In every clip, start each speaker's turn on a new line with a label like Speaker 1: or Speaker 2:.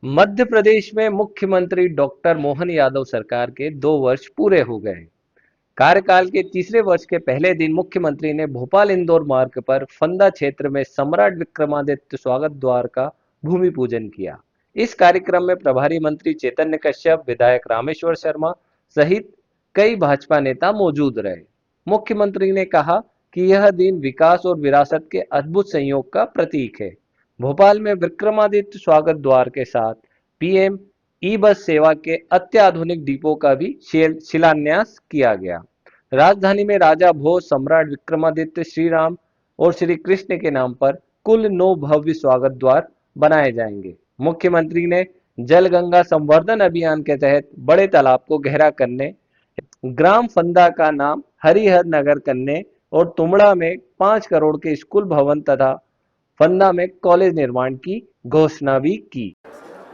Speaker 1: मध्य प्रदेश में मुख्यमंत्री डॉक्टर मोहन यादव सरकार के 2 वर्ष पूरे हो गए। कार्यकाल के तीसरे वर्ष के पहले दिन मुख्यमंत्री ने भोपाल इंदौर मार्ग पर फंदा क्षेत्र में सम्राट विक्रमादित्य स्वागत द्वार का भूमि पूजन किया। इस कार्यक्रम में प्रभारी मंत्री चैतन्य कश्यप, विधायक रामेश्वर शर्मा सहित कई भाजपा नेता मौजूद रहे। मुख्यमंत्री ने कहा कि यह दिन विकास और विरासत के अद्भुत संयोग का प्रतीक है। भोपाल में विक्रमादित्य स्वागत द्वार के साथ पीएम ई बस सेवा के अत्याधुनिक डिपो का भी शिलान्यास किया गया। राजधानी में राजा भोज, सम्राट विक्रमादित्य, श्री राम और श्री कृष्ण के नाम पर कुल 9 भव्य स्वागत द्वार बनाए जाएंगे। मुख्यमंत्री ने जल गंगा संवर्धन अभियान के तहत बड़े तालाब को गहरा करने, ग्राम फंदा का नाम हरिहर नगर करने और तुमड़ा में 5 करोड़ के स्कूल भवन तथा फंदा में कॉलेज निर्माण की घोषणा भी की।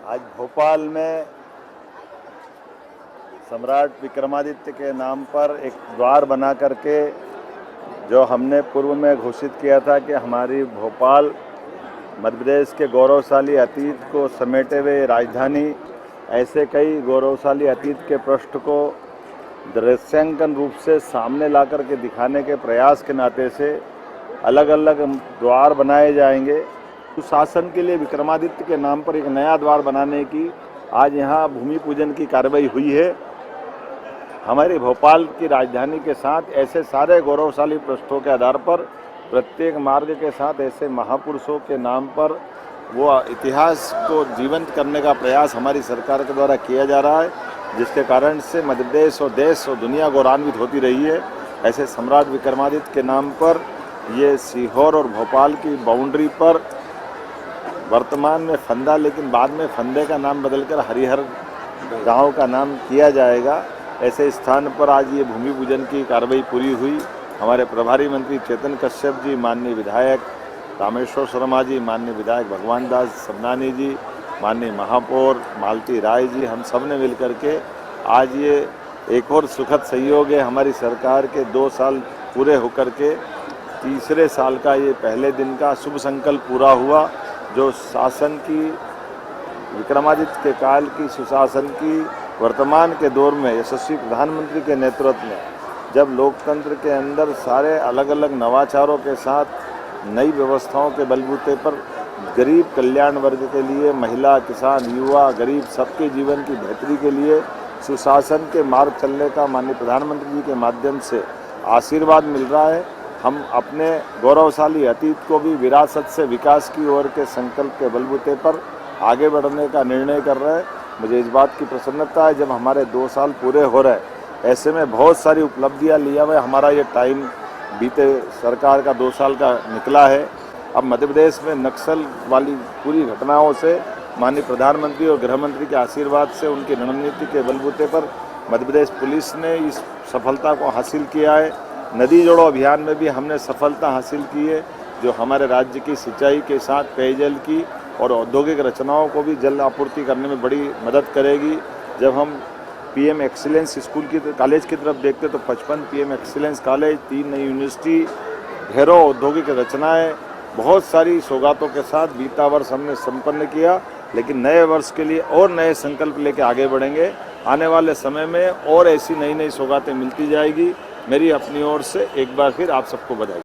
Speaker 2: आज भोपाल में सम्राट विक्रमादित्य के नाम पर एक द्वार बना करके, जो हमने पूर्व में घोषित किया था कि हमारी भोपाल मध्य प्रदेश के गौरवशाली अतीत को समेटे हुए राजधानी, ऐसे कई गौरवशाली अतीत के पृष्ठ को दृश्यांकन रूप से सामने ला कर के दिखाने के प्रयास के नाते से अलग अलग द्वार बनाए जाएंगे। सुशासन के लिए विक्रमादित्य के नाम पर एक नया द्वार बनाने की आज यहाँ भूमि पूजन की कार्रवाई हुई है। हमारी भोपाल की राजधानी के साथ ऐसे सारे गौरवशाली पृष्ठों के आधार पर प्रत्येक मार्ग के साथ ऐसे महापुरुषों के नाम पर वो इतिहास को जीवंत करने का प्रयास हमारी सरकार के द्वारा किया जा रहा है, जिसके कारण से मध्य प्रदेश और देश और दुनिया गौरवान्वित होती रही है। ऐसे सम्राट विक्रमादित्य के नाम पर ये सीहोर और भोपाल की बाउंड्री पर वर्तमान में फंदा, लेकिन बाद में फंदे का नाम बदलकर हरिहर गांव का नाम किया जाएगा। ऐसे स्थान पर आज ये भूमि पूजन की कार्रवाई पूरी हुई। हमारे प्रभारी मंत्री चैतन्य कश्यप जी, माननीय विधायक रामेश्वर शर्मा जी, माननीय विधायक भगवान दास सबनानी जी, माननीय महापौर मालती राय जी, हम सब ने मिलकर के आज ये एक और सुखद संयोग है। हमारी सरकार के 2 साल पूरे होकर के तीसरे साल का ये पहले दिन का शुभ संकल्प पूरा हुआ। जो शासन की विक्रमादित्य के काल की सुशासन की वर्तमान के दौर में यशस्वी प्रधानमंत्री के नेतृत्व में, जब लोकतंत्र के अंदर सारे अलग अलग नवाचारों के साथ नई व्यवस्थाओं के बलबूते पर गरीब कल्याण वर्ग के लिए, महिला, किसान, युवा, गरीब सबके जीवन की बेहतरी के लिए सुशासन के मार्ग चलने का माननीय प्रधानमंत्री जी के माध्यम से आशीर्वाद मिल रहा है। हम अपने गौरवशाली अतीत को भी विरासत से विकास की ओर के संकल्प के बलबूते पर आगे बढ़ने का निर्णय कर रहे हैं। मुझे इस बात की प्रसन्नता है, जब हमारे 2 साल पूरे हो रहे हैं, ऐसे में बहुत सारी उपलब्धियां लिया हुआ हमारा ये टाइम बीते सरकार का 2 साल का निकला है। अब मध्य प्रदेश में नक्सल वाली पूरी घटनाओं से माननीय प्रधानमंत्री और गृह मंत्री के आशीर्वाद से, उनकी रणनीति के बलबूते पर मध्य प्रदेश पुलिस ने इस सफलता को हासिल किया है। नदी जोड़ो अभियान में भी हमने सफलता हासिल की है, जो हमारे राज्य की सिंचाई के साथ पेयजल की और औद्योगिक रचनाओं को भी जल आपूर्ति करने में बड़ी मदद करेगी। जब हम पीएम एक्सीलेंस स्कूल की कॉलेज की तरफ देखते तो 55 पीएम एक्सीलेंस कॉलेज, 3 नई यूनिवर्सिटी, ढेरों औद्योगिक रचनाएं, बहुत सारी सौगातों के साथ बीता वर्ष हमने संपन्न किया। लेकिन नए वर्ष के लिए और नए संकल्प लेकर आगे बढ़ेंगे। आने वाले समय में और ऐसी नई नई सौगातें मिलती जाएगी। मेरी अपनी ओर से एक बार फिर आप सबको बधाई।